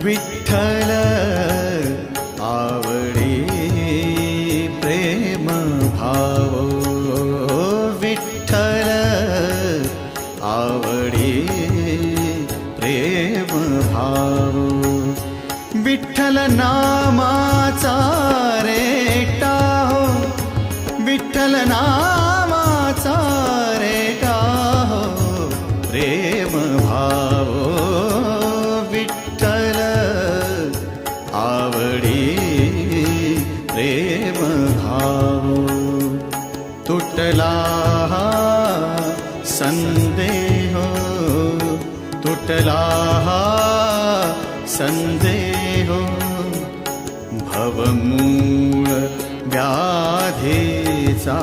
विठ्ठल आवडी प्रेम भाव, विठ्ठल आवडी प्रेम भाव, विठ्ठल नामाचा रेटा हो, विठ्ठल नामाचा रेटा हो प्रेम भाव, विठ्ठल आवडी प्रेम भाव. तुटला संदेह, तुटला संदेह, भवमूळ व्याधीचा